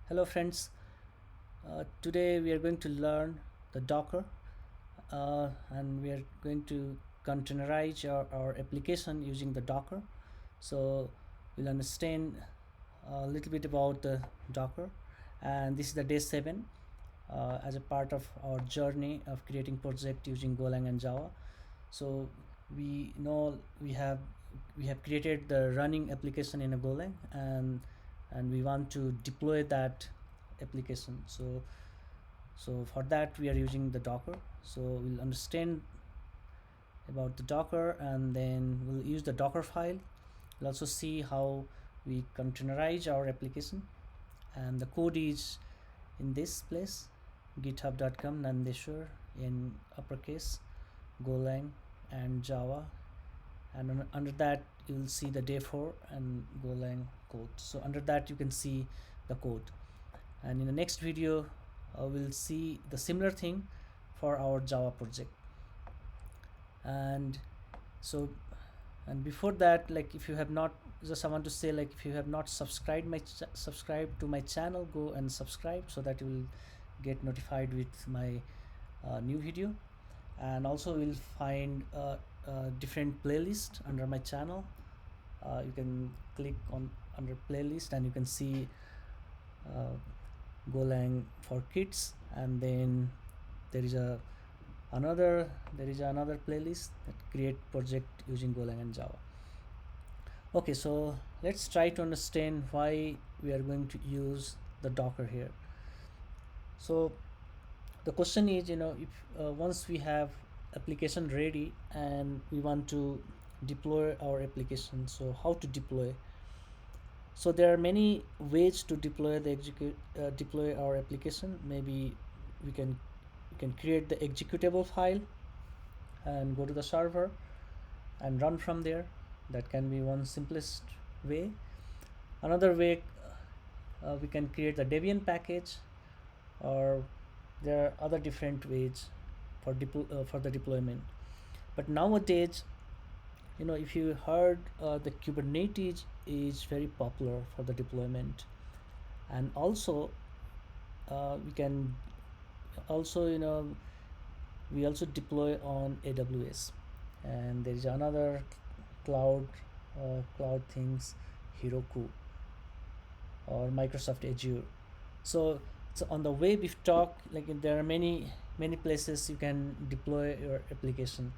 Hello friends, today we are going to learn the Docker and we are going to containerize our application using the Docker. So we'll understand a little bit about the Docker, and this is the day 7 as a part of our journey of creating project using Golang and Java. So we know we have created the running application in a Golang, and we want to deploy that application. So for that we are using the Docker. So we'll understand about the Docker, and then we'll use the Dockerfile. We'll also see how we containerize our application, and the code is in this place, github.com Nandeshwar in uppercase, Golang and Java, and under that you will see the day 4 and Golang code. So under that you can see the code, and in the next video we'll see the similar thing for our Java project. And so, and before that, like, if you have not, just I want to say, like, if you have not subscribed to my channel, go and subscribe so that you will get notified with my new video. And also you'll find a different playlist under my channel. You can click on under playlist and you can see Golang for kids, and then there is another playlist that create project using Golang and Java. Okay, so let's try to understand why we are going to use the Docker here. So the question is, if once we have application ready and we want to deploy our application, so how to deploy? So there are many ways to deploy our application. Maybe we can create the executable file and go to the server and run from there. That can be one simplest way. Another way, we can create the Debian package, or there are other different ways for the deployment. But nowadays, if you heard, the Kubernetes is very popular for the deployment, and also we can also we also deploy on AWS, and there is another cloud things, Heroku or Microsoft Azure. So on the way we've talked, like, there are many places you can deploy your application.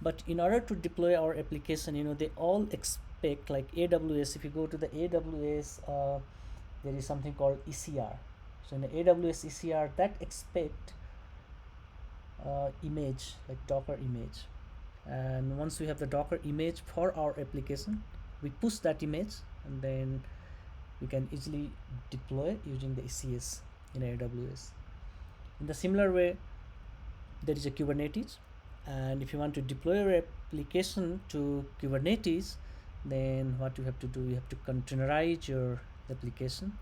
But in order to deploy our application, they all expect, like AWS, if you go to the AWS, there is something called ECR. So in the AWS ECR, that expect image, like Docker image. And once we have the Docker image for our application, we push that image, and then we can easily deploy using the ECS in AWS. In the similar way, there is a Kubernetes, and if you want to deploy your application to Kubernetes, then what you have to do, you have to containerize your application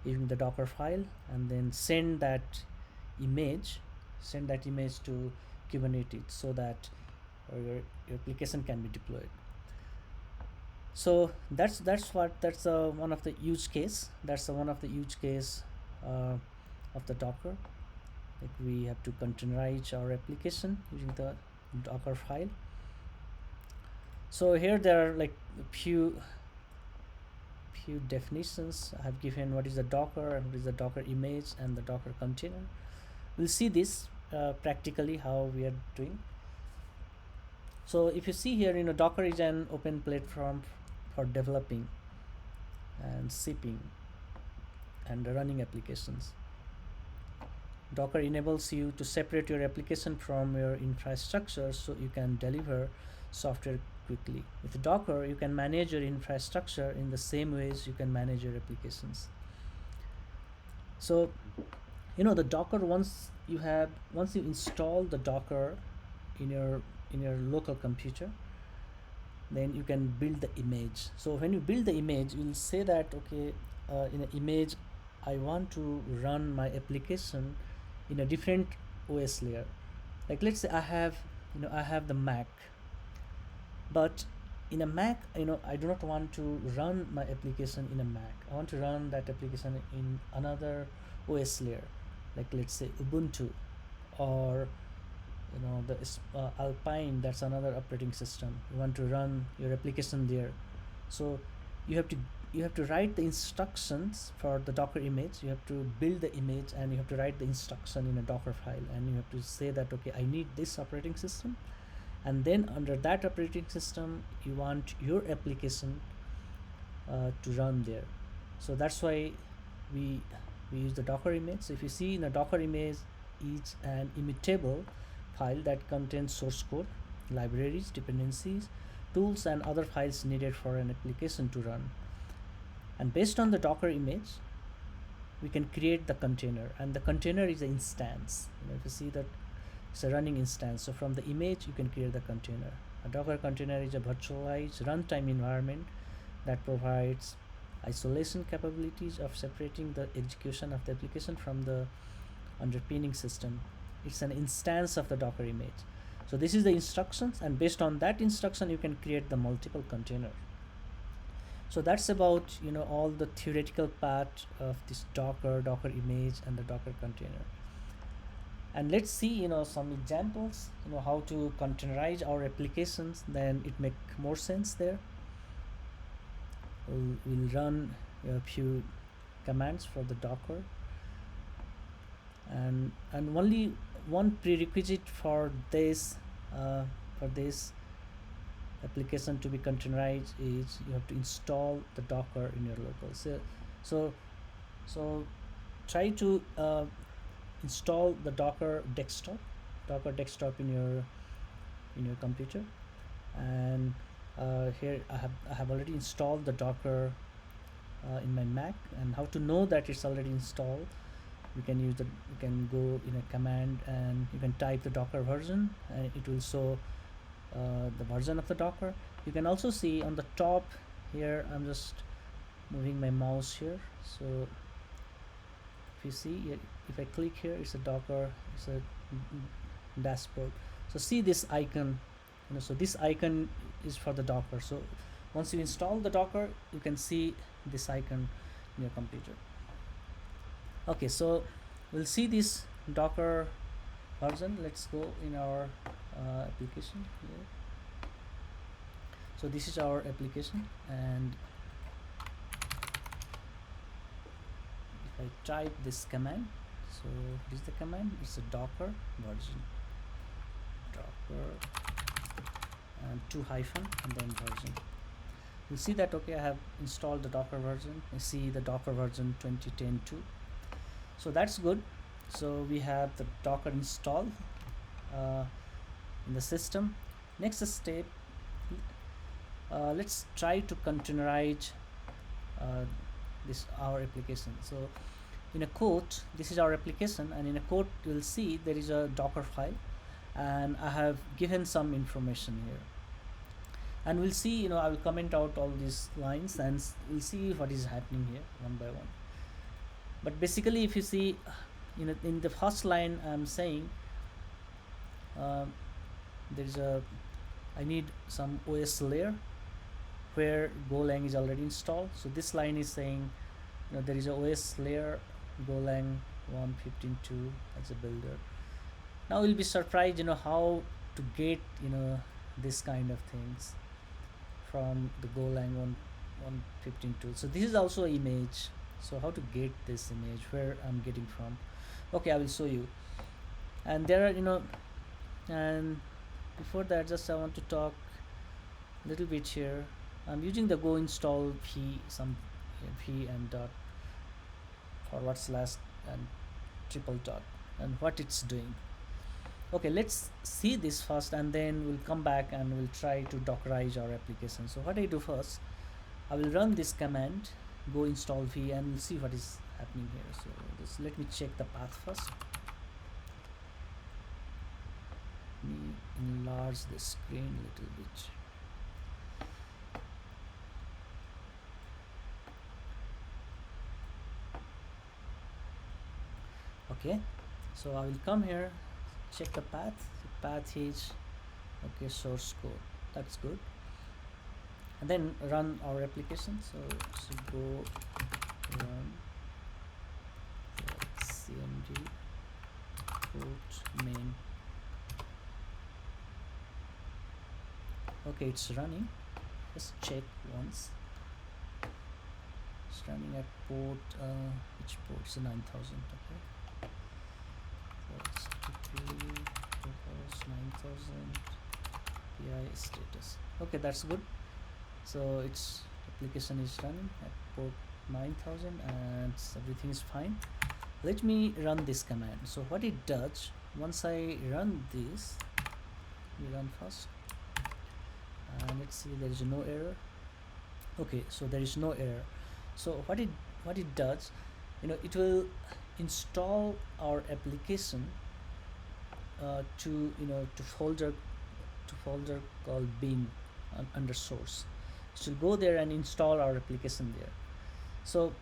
using the Dockerfile, and then send that image to Kubernetes so that your application can be deployed. So that's one of the use case. That's one of the use case of the Docker. Like, we have to containerize our application using the Dockerfile. So here there are like a few definitions I have given. What is the Docker, and what is the Docker image, and the Docker container. We'll see this practically how we are doing. So if you see here, Docker is an open platform for developing and shipping and running applications. Docker enables you to separate your application from your infrastructure so you can deliver software quickly. With Docker, you can manage your infrastructure in the same ways you can manage your applications. So, the Docker, once you install the Docker in your local computer, then you can build the image. So when you build the image, you'll say that, okay, in an image, I want to run my application in a different OS layer. Like, let's say I have the Mac, but in a Mac, I do not want to run my application in a Mac. I want to run that application in another OS layer, like let's say Ubuntu, or the Alpine. That's another operating system. You want to run your application there, so you have to write the instructions for the Docker image. You have to build the image, and you have to write the instruction in a Docker file, and you have to say that, okay, I need this operating system, and then under that operating system you want your application to run there. So that's why we use the Docker image. So if you see, in a Docker image is an immutable file that contains source code, libraries, dependencies, tools, and other files needed for an application to run. And based on the Docker image, we can create the container, and the container is an instance. If you see that, it's a running instance. So from the image you can create the container. A Docker container is a virtualized runtime environment that provides isolation capabilities of separating the execution of the application from the underpinning system. It's an instance of the Docker image. So this is the instructions, and based on that instruction you can create the multiple container. So that's about all the theoretical part of this Docker image and the Docker container. And let's see some examples how to containerize our applications, then it make more sense there. We'll run a few commands for the Docker, and only one prerequisite for this application to be containerized is you have to install the Docker in your local. So try to install the Docker desktop in your computer, and here I have already installed the Docker in my Mac. And how to know that it's already installed? You can go in a command, and you can type the Docker version, and it will show the version of the Docker. You can also see on the top here, I'm just moving my mouse here. So if you see, if I click here, it's a Docker, it's a dashboard. So see this icon, so this icon is for the Docker. So once you install the Docker, you can see this icon in your computer. Okay, so we'll see this Docker version. Let's go in our application here. So this is our application, and if I type this command, so this is the command, it's a Docker version, Docker and 2 hyphen and then version. You'll see that, okay, I have installed the Docker version. I see the Docker version 2010.2. So that's good. So we have the Docker installed in the system. Next step, let's try to containerize our application. So in a code, this is our application, and in a code you'll see there is a Docker file, and I have given some information here. And we'll see, I will comment out all these lines, and we'll see what is happening here one by one. But basically, if you see, in the first line, I'm saying I need some OS layer where Golang is already installed. So this line is saying, there is a OS layer, Golang 1.15.2 as a builder. Now we'll be surprised, how to get, this kind of things from the Golang 1.15.2. So this is also an image. So how to get this image, where I'm getting from? Okay, I will show you. And there are, and before that, just I want to talk a little bit here. I'm using the go install p and dot forward slash and triple dot, and what it's doing. Okay, let's see this first, and then we'll come back and we'll try to Dockerize our application. So what I do first, I will run this command, go install v, and we'll see what is happening here. So just let me check the path first. Let me enlarge the screen a little bit. Okay, so I will come here, check the path. The path is okay, source code. That's good. and then run our application. So go run cmd port main. Okay, it's running. Just check once. It's running at port, which port? It's 9000. Okay, so let's quickly propose 9000 pi status. Okay, that's good. So its application is running at port 9000 and everything is fine. Let me run this command. So what it does, once I run this, we run first, and let's see, there is no error. Okay, so there is no error. So what it does, it will install our application to folder called bin under source. It will go there and install our application there. So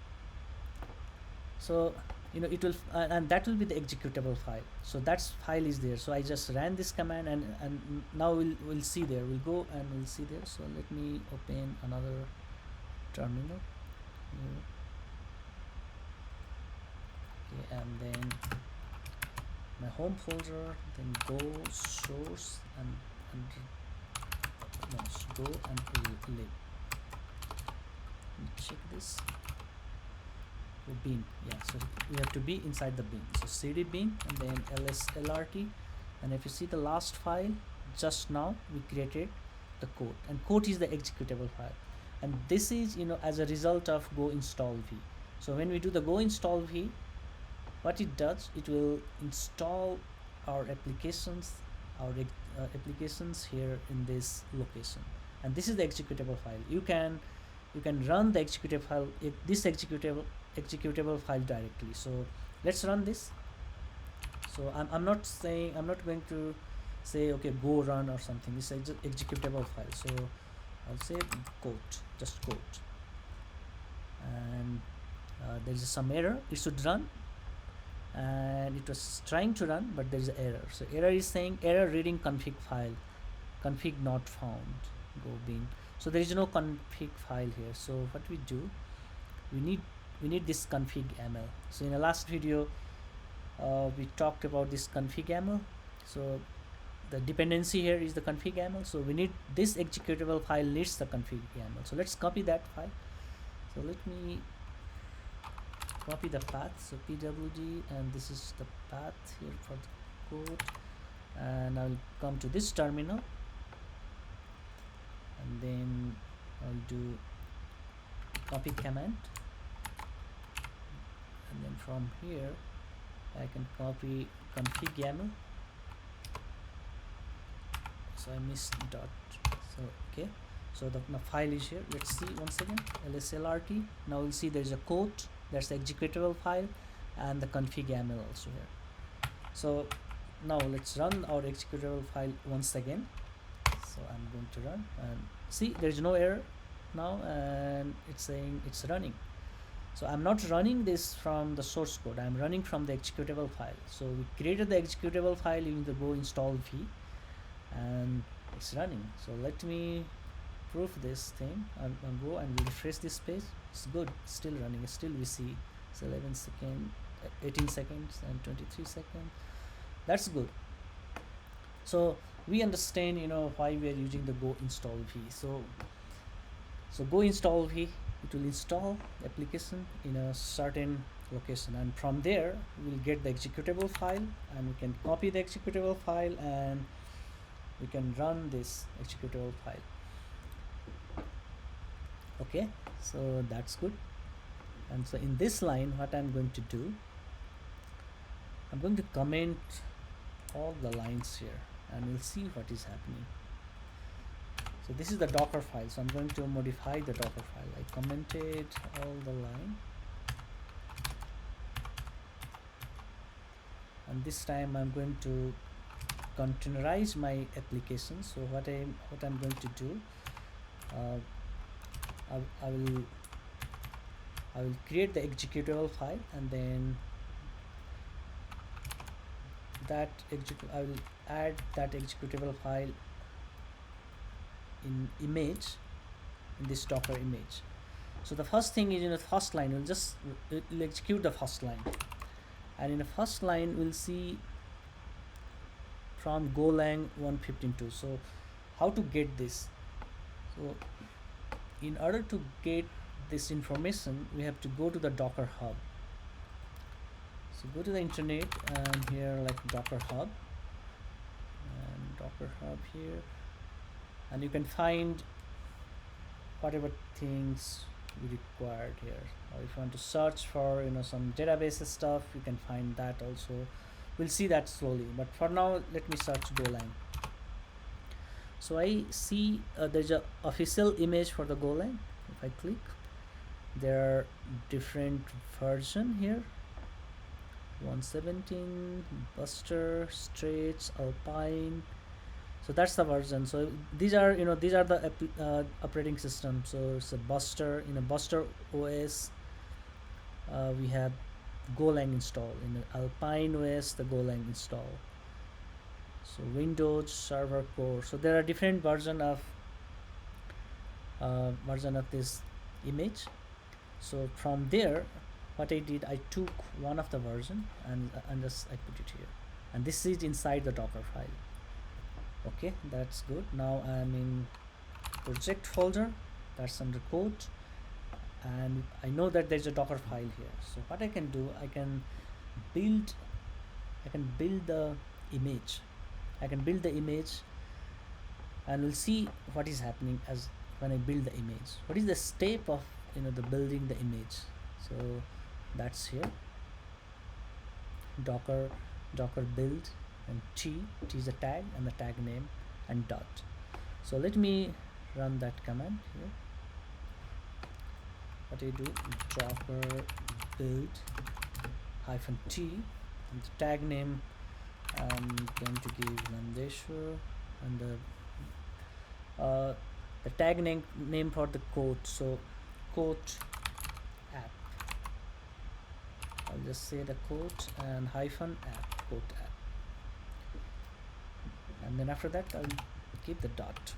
it will and that will be the executable file. So that file is there. So I just ran this command, and now we'll see there. We'll go and we'll see there. So let me open another terminal. Okay, and then my home folder, then go source and no, go and lib. Check this. Oh, bin, yeah, so we have to be inside the bin. So cd bin and then ls lrt, and if you see the last file, just now we created the code, and code is the executable file, and this is as a result of go install v. So when we do the go install v, what it does, it will install our applications here in this location, and this is the executable file. You can run the executable file, this executable file directly. So let's run this. So I'm not going to say okay go run or something. This is executable file, so I'll say quote, just quote, and there is some error. It should run, and it was trying to run, but there is an error. So error is saying error reading config file, config not found, go bin. So there is no config file here. So what we do, we need this config ml. So in the last video we talked about this config ml. So the dependency here is the config ml. So we need this executable file needs the config ml. So let's copy that file. So let me copy the path. So pwd, and this is the path here for the code, and I'll come to this terminal, and then I'll do copy command, and then from here I can copy config YAML. So I missed dot. So okay, so the file is here. Let's see once again, lslrt. Now we'll see there's a code, that's the executable file, and the config YAML also here. So now let's run our executable file once again. So I'm going to run, and see there's no error now, and it's saying it's running. So I'm not running this from the source code, I'm running from the executable file. So we created the executable file using the go install v, and it's running. So let me prove this thing. I'll go and refresh this page. It's good, it's still running, it's still we see it's 11 seconds, 18 seconds and 23 seconds. That's good. So we understand why we are using the go install v. So go install v, it will install the application in a certain location, and from there we'll get the executable file, and we can copy the executable file and we can run this executable file. Okay, so that's good. And so in this line, what I'm going to do, I'm going to comment all the lines here, and we'll see what is happening. So this is the Docker file, so I'm going to modify the Docker file. I commented all the line, and this time I'm going to containerize my application. So what I'm going to do, I will create the executable file, and then I will add that executable file in image in this Docker image. So the first thing is in the first line, we'll execute the first line, and in the first line we'll see from Golang 1.15.2. So how to get this? So in order to get this information, we have to go to the Docker Hub. So go to the internet, and here like Docker Hub, and Docker Hub here, and you can find whatever things we required here. Or if you want to search for some database stuff, you can find that also. We'll see that slowly, but for now let me search Golang. So I see there's a official image for the Golang. If I click, there are different version here: 117, Buster, Straits, Alpine. So that's the version. So these are the operating system. So it's a Buster. In a Buster OS, we have Golang install. In the Alpine OS, the Golang install. So Windows Server Core. So there are different version of this image. So from there, what I did, I took one of the version and just I put it here, and this is inside the Dockerfile. Okay, that's good. Now I'm in project folder, that's under code, and I know that there's a Dockerfile here. So what I can do, I can build the image. And we'll see what is happening as when I build the image. What is the step of the building the image? So that's here, Docker build, and T is the tag and the tag name, and dot. So let me run that command here. What I do, Docker build -t, and the tag name I'm going to give Nandeshwar, and the tag name for the code, so code app. I'll just say the code and -app, code app, and then after that I'll keep the dot.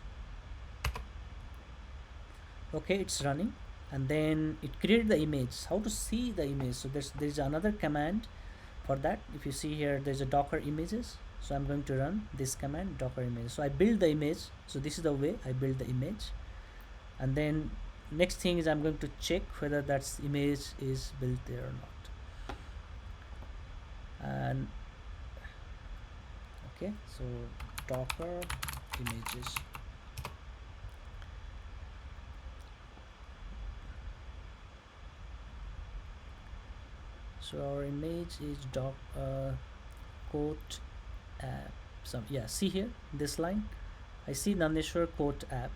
Okay, it's running, and then it created the image. How to see the image? So there's another command for that. If you see here, there's a Docker images. So I'm going to run this command, Docker image. So I build the image. So this is the way I build the image, and then next thing is I'm going to check whether that image is built there or not. And okay, so Docker images. So our image is code app. See here, this line, I see Nandeshwar code app,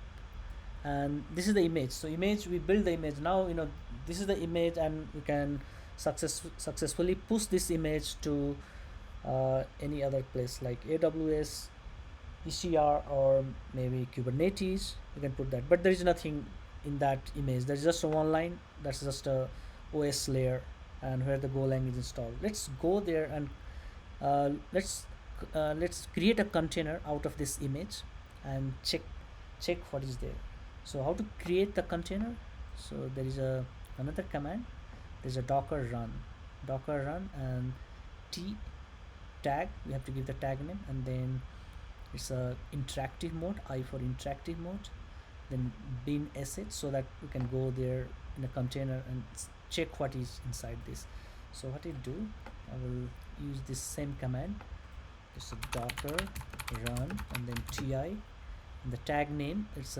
and this is the image. So image, we build the image. Now this is the image, and we can successfully push this image to any other place like AWS, ECR, or maybe Kubernetes. You can put that, but there is nothing in that image. There's just a one line. That's just a OS layer, and where the Golang is installed. Let's go there, and let's create a container out of this image and check what is there. So how to create the container? So there is another command. There's a docker run, and t tag. We have to give the tag name, and then it's a interactive mode, I for interactive mode, then bin sh, so that we can go there in a container and check what is inside this. So what I do, I will use this same command. It's a docker run, and then ti, and the tag name, it's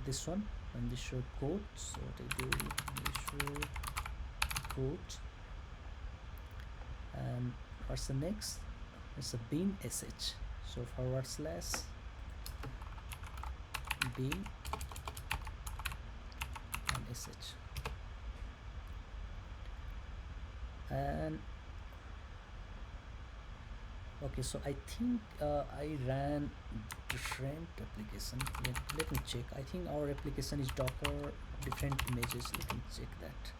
this one, and this show code. So what I do, this show code, and what's the next? It's a bin sh. So / bin and sh, and okay, so I think I ran different application. Let me check. I think our application is Docker different images. Let me check that.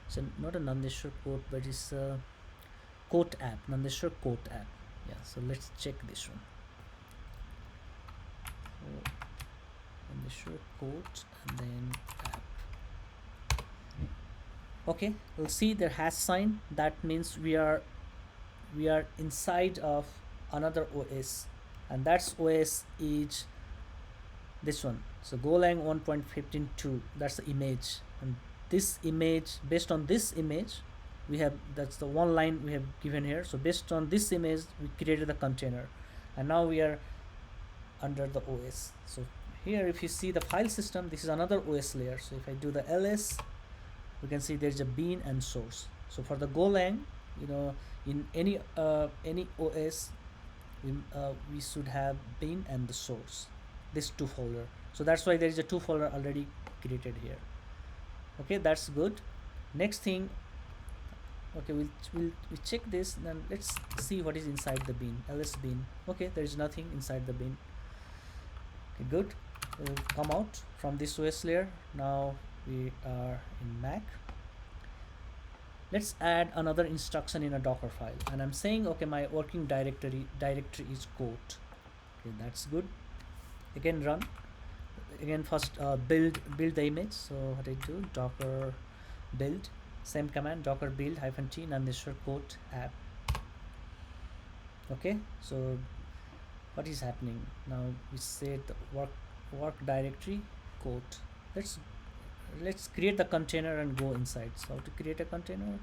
So not a Nandeshwar code, but it's a code app, Nandeshwar code app. Yeah, so let's check this one. So and the sure quote and then app. Okay, we'll see the hash sign. That means we are inside of another OS, and that's OS is this one. So Golang 1.15.2, that's the image, and this image, based on this image, we have, that's the one line we have given here. So based on this image we created the container, and now we are under the OS. So here if you see the file system, this is another OS layer. So if I do the ls, we can see there's a bean and source. So for the Golang, in any OS, we should have bean and the source, this two folder. So that's why there is a two folder already created here. Okay, that's good. Next thing, okay, we'll check this, then let's see what is inside the bean. ls bean. Okay, there is nothing inside the bean. Okay, good. We'll come out from this OS layer. Now we are in Mac. Let's add another instruction in a Dockerfile, and I'm saying, okay, my working directory is quote. Okay, that's good. Again, run. Again, first build the image. So what I do, docker build, same command, docker build -t nandeshwar quote app. Okay, so what is happening now? We say the work directory quote. Let's create the container and go inside. So how to create a container?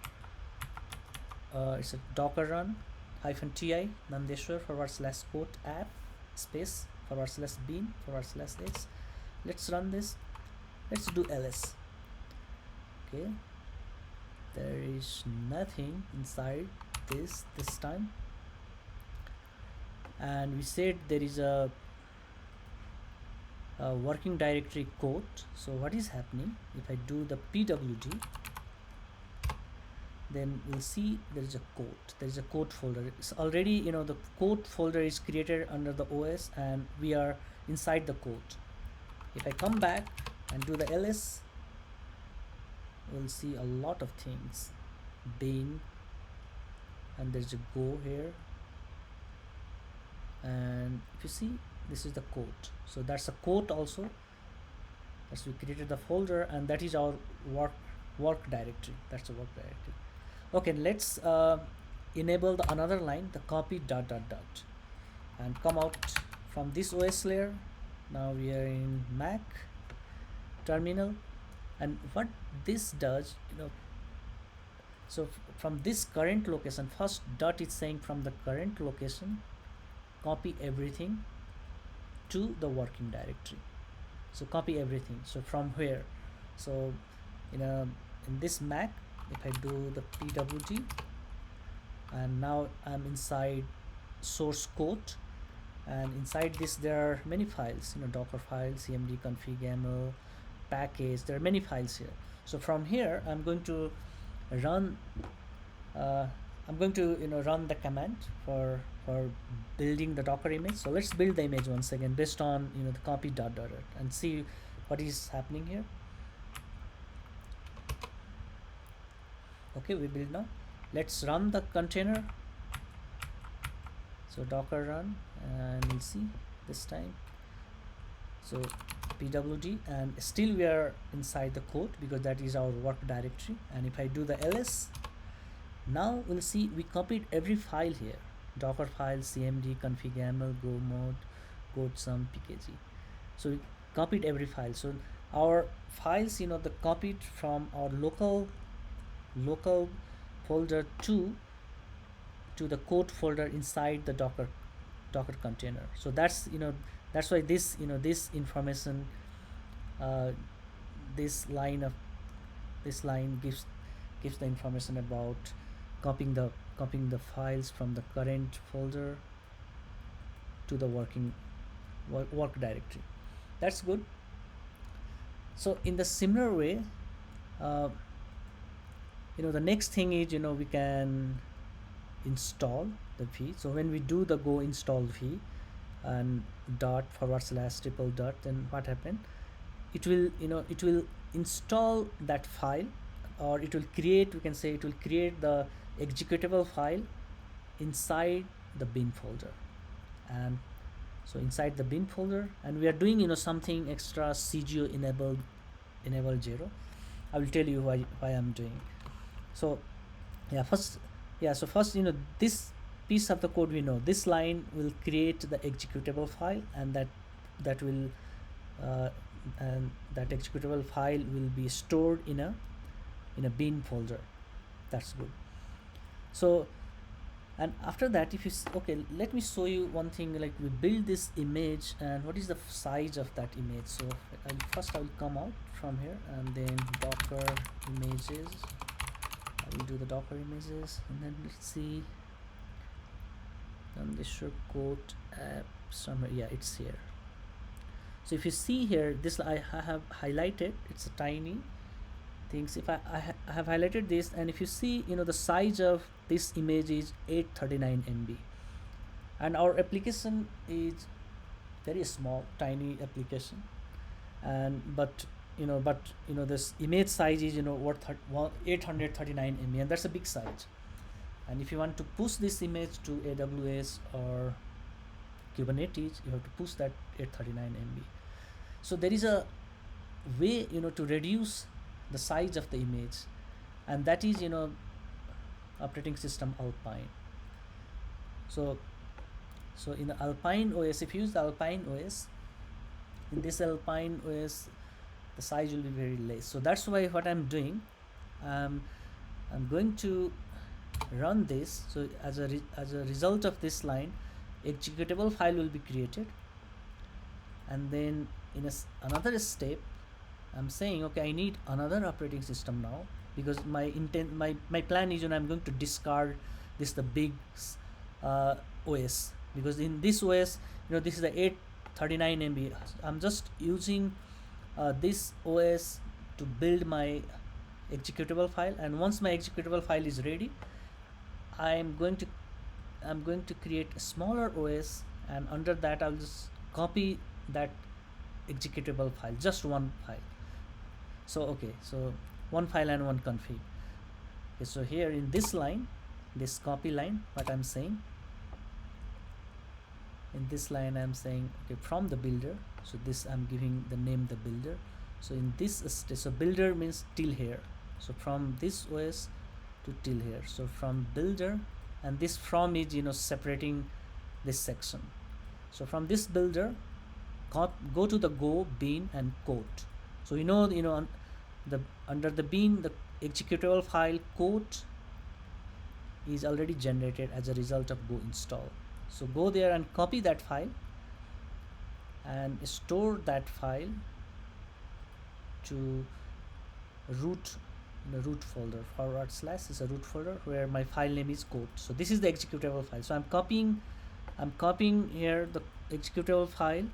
It's a docker run -ti nandeshwar /quote app space /bean /x. Let's run this. Let's do ls. Okay, there is nothing inside this time, and we said there is a working directory quote. So what is happening if I do the pwd, then we'll see there is a quote. There is a quote folder. It's already, the quote folder is created under the OS, and we are inside the quote. If I come back and do the ls, we'll see a lot of things. Bean, and there's a go here, and if you see, this is the quote. So that's a quote also. As we created the folder, and that is our work directory. That's the work directory. Okay, let's enable the another line, the copy ... and come out from this OS layer. Now we are in Mac terminal, and what this does, so from this current location, first dot is saying from the current location, copy everything to the working directory. So copy everything. So from where? So in this Mac, if I do the pwd, and now I'm inside source code, and inside this there are many files, Dockerfile, cmd config yaml, package. There are many files here. So from here I'm going to run run the command for building the Docker image. So let's build the image once again based on the copy ... and see what is happening here. Okay, we build now. Let's run the container. So docker run, and we'll see this time. So pwd, and still we are inside the code because that is our work directory. And if I do the ls, now we'll see we copied every file here. Dockerfile, cmd config yaml, go mode, code sum, pkg. So we copied every file. So our files, the copied from our local folder to the code folder inside the docker container. So that's that's why this this information, this line gives the information about copying the files from the current folder to the work directory. That's good. So in the similar way, the next thing is we can install the v. So when we do the go install v and dot /triple ... then what happened? It will install that file, or it will create, we can say it will create the executable file inside the bin folder. And So inside the bin folder, and we are doing something extra CGO enable 0. I will tell you why I'm doing. So first this piece of the code, we know this line will create the executable file, and that will uh, and that executable file will be stored in a bin folder. That's good. So, and after that, if you okay, let me show you one thing. Like, we build this image, and what is the size of that image? So I will come out from here, and then docker images. I will do the docker images, and then let's see. And this should quote app somewhere. Yeah, it's here. So if you see here, this I have highlighted. It's a tiny things. If I have highlighted this, and if you see, the size of this image is 839 MB, and our application is very small, tiny application, and but this image size is worth 839 MB, and that's a big size. And if you want to push this image to AWS or Kubernetes, you have to push that 839 MB. So there is a way to reduce the size of the image, and that is operating system Alpine. So in the Alpine OS, if you use the Alpine OS, in this Alpine OS, the size will be very less. So that's why what I'm doing, I'm going to run this. So as a result of this line, executable file will be created, and then in another step, I'm saying, okay, I need another operating system now, because my plan is I'm going to discard the big OS, because in this OS, this is the 839 MB. I'm just using this OS to build my executable file, and once my executable file is ready, I'm going to create a smaller OS, and under that I'll just copy that executable file, just one file. So one file and one config. Okay, so here in this line, this copy line, what I'm saying, in this line I'm saying, okay, from the builder. So this I'm giving the name the builder. So in this so builder means till here. So from this OS to till here. So from builder, and this from is separating this section. So from this builder, go to the go bin and quote. So under the bin, the executable file quote is already generated as a result of go install. So go there and copy that file and store that file to root, in a root folder, / is a root folder where my file name is quote. So this is the executable file. So I'm copying here the executable file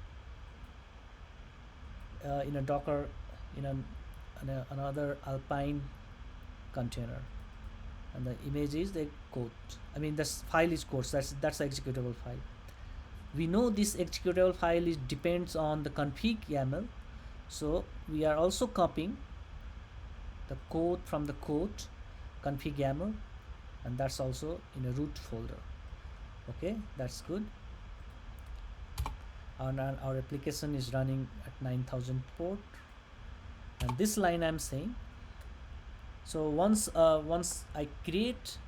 in a Docker, in another Alpine container, and the image is the quote. I mean, this file is quote. So that's the executable file. We know this executable file depends on the config YAML, so we are also copying the code from the quote config YAML, and that's also in a root folder. Okay, that's good. And our application is running at 9000 port, and this line I'm saying, so once I create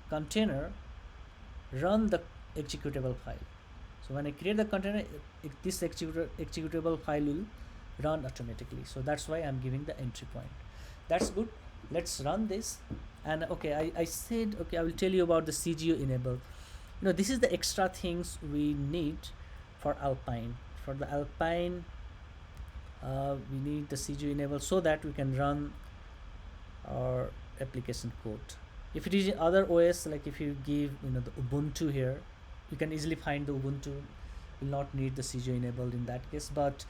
container, run the executable file. So when I create the container, this executable file will run automatically. So that's why I'm giving the entry point. That's good. Let's run this. And okay, I said, okay, I will tell you about the CGO enable. This is the extra things we need for Alpine. For the Alpine, we need the CGO enable so that we can run our application code. If it is other OS, like if you give the Ubuntu here, you can easily find the Ubuntu will not need the CGO enabled in that case, but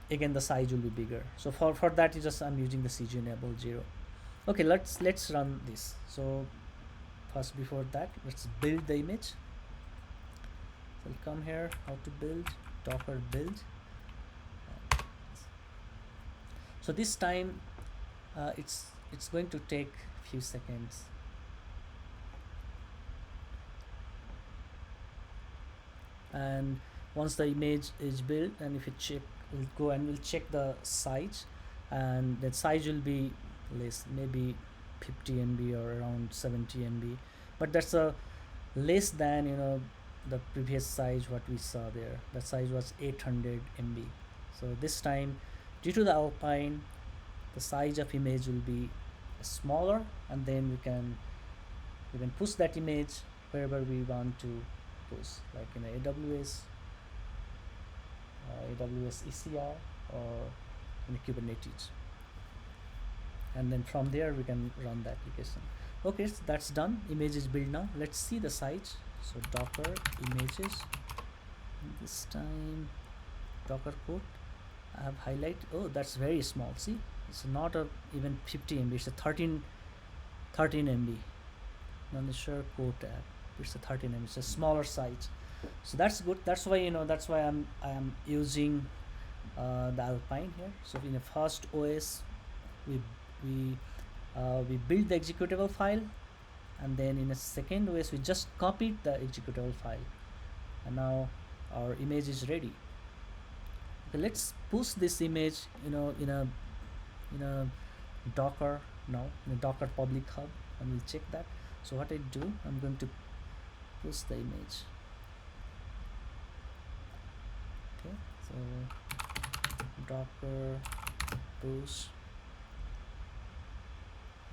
again the size will be bigger. So for that, I'm using the CGO enable 0. Okay, let's run this. So first, before that, let's build the image. So we'll come here, how to build, docker build. So this time it's going to take a few seconds. And once the image is built, and if you check, we'll go and we'll check the size, and that size will be less, maybe 50 MB or around 70 MB, but that's a less than the previous size what we saw there. The size was 800 MB. So this time, due to the Alpine, the size of image will be smaller, and then we can push that image wherever we want to push, like in AWS, AWS ECR, or in Kubernetes, and then from there we can run the application. Okay, so that's done. Image is built now. Let's see the size. So Docker images, and this time Docker code. I have highlight. Oh, that's very small. See, it's not even 50 MB. It's a 13 MB. Non-sure code tab. It's a 13 MB. It's a smaller size. So that's good. That's why I am using the Alpine here. So in the first OS, we we build the executable file, and then in a second OS we just copied the executable file, and now our image is ready. Okay, let's push this image in a Docker now, in a Docker public hub, and we'll check that. So what I do, I'm going to push the image. Okay, so Docker push,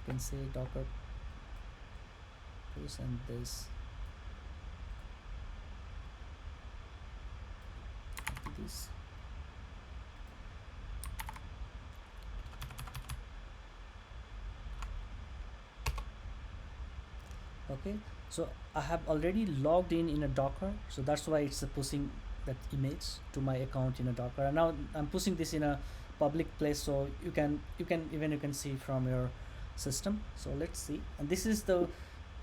you can say Docker push, and this okay. So I have already logged in a Docker, so that's why it's pushing that image to my account in a Docker, and now I'm pushing this in a public place, so you can see from your system. So let's see, and this is the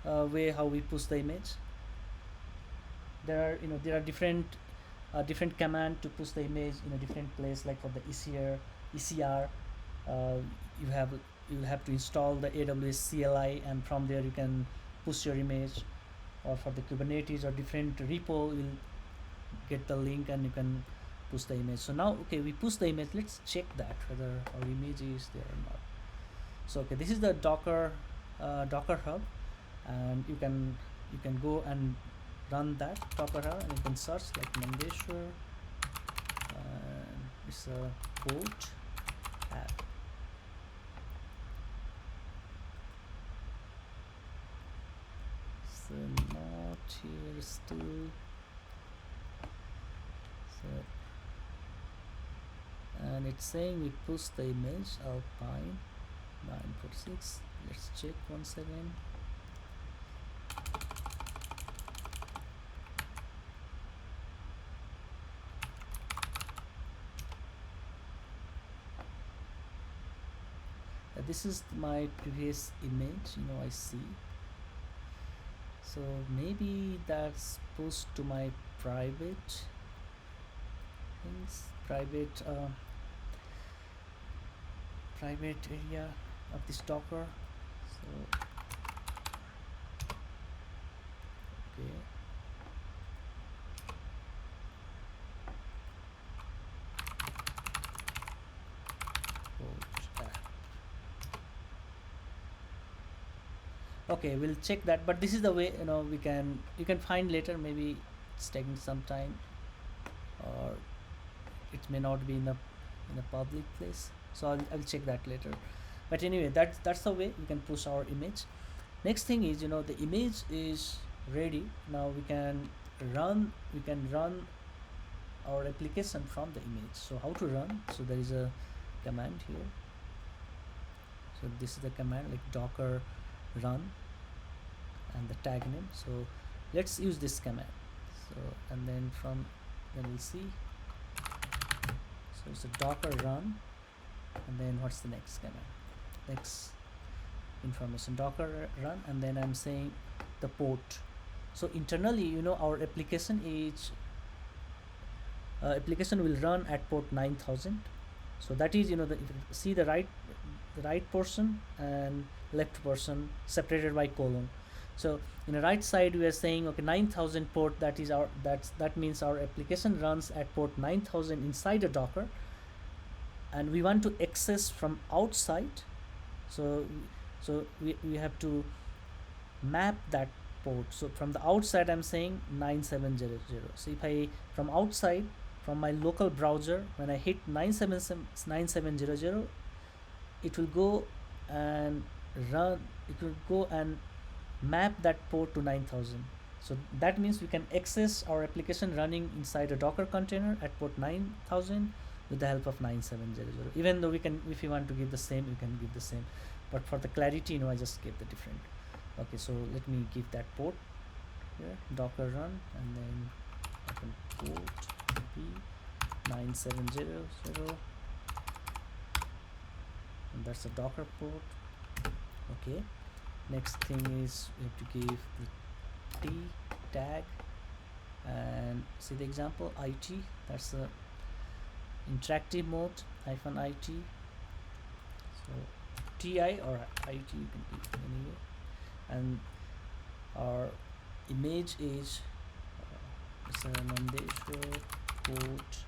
way how we push the image. There are different command to push the image in a different place. Like for the ECR, you have to install the AWS CLI, and from there you can push your image. Or for the Kubernetes or different repo, you'll get the link and you can push the image. So now, okay, we push the image. Let's check that whether our image is there or not. So okay, this is the Docker hub, and you can go and run that Docker hub, and you can search like Mandeshwar, and it's a port app. So not here still. So, and it's saying we push the image Alpine 946. Let's check once again. This is my previous image, I see. So maybe that's pushed to my private things, private area of this Docker. So okay, okay, we'll check that, but this is the way you can find later. Maybe it's taking some time, or it may not be in a public place, so I'll check that later. But anyway, that's the way we can push our image. Next thing is, the image is ready. Now we can run our application from the image. So how to run? So there is a command here. So this is the command, like Docker run and the tag name. So let's use this command. So and then we'll see. So it's a Docker run, and then what's the next command? Next information, Docker run, and then I'm saying the port. So internally, our application will run at port 9000. So that is, if you see the right portion and left portion separated by colon. So in the right side we are saying, okay, 9000 port, that means our application runs at port 9000 inside a Docker, and we want to access from outside. So we have to map that port. So from the outside I'm saying 9700. So if I, from outside, from my local browser, when I hit 9700, it will go and map that port to 9000. So that means we can access our application running inside a Docker container at port 9000 with the help of 9700. Even though we can, if you want to give the same, you can give the same, but for the clarity, I just gave the different. Okay, so let me give that port here, Docker run, and then I can port b 9700, and that's a Docker port. Okay, next thing is we have to give the t tag, and see the example it, that's a interactive mode -it. So ti or it you can give anyway, and our image is it's a Nandeshwar port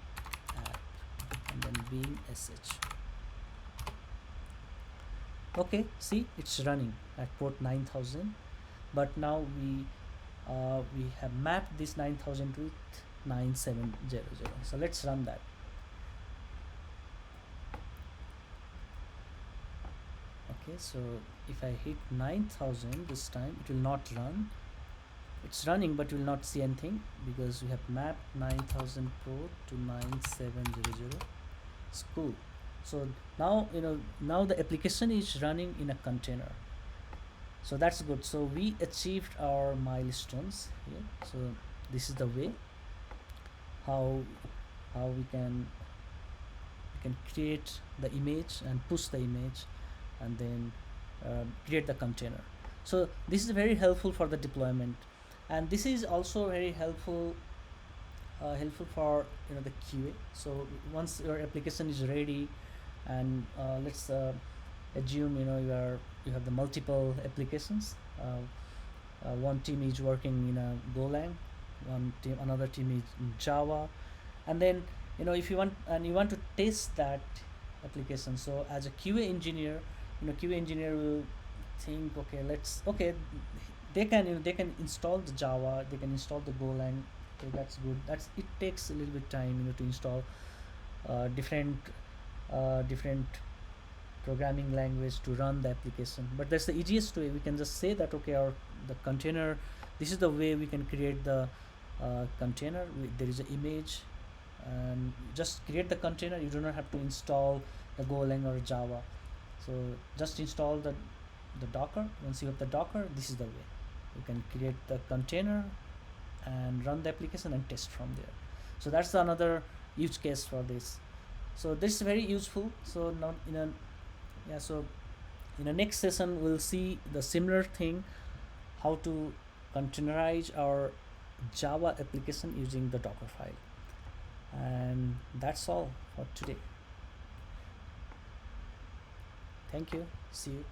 app, and then beam sh. Okay, see, it's running at port 9000, but now we have mapped this 9000 with 9700. So let's run that. Okay, so if I hit 9000 this time, it will not run. It's running, but you will not see anything because we have mapped 9000 port to 9700. It's cool. So now now the application is running in a container. So that's good. So we achieved our milestones here. So this is the way how we can create the image and push the image, and then create the container. So this is very helpful for the deployment, and this is also very helpful for the QA. So once your application is ready, and let's assume you have the multiple applications. One team is working in a Golang, another team is in Java, and then if you want to test that application. So as a QA engineer, QA engineer will think, okay, they can install the Java, they can install the Golang. Okay, that's good. It takes a little bit time to install different programming language to run the application, but that's the easiest way. We can just say that, okay, the container, this is the way we can create the container. There is an image, and just create the container. You do not have to install the Golang or Java. So just install the Docker. Once you have the Docker, this is the way you can create the container and run the application and test from there. So that's another use case for this. So this is very useful. So now in the next session we'll see the similar thing, how to containerize our Java application using the Dockerfile. And that's all for today. Thank you. See you.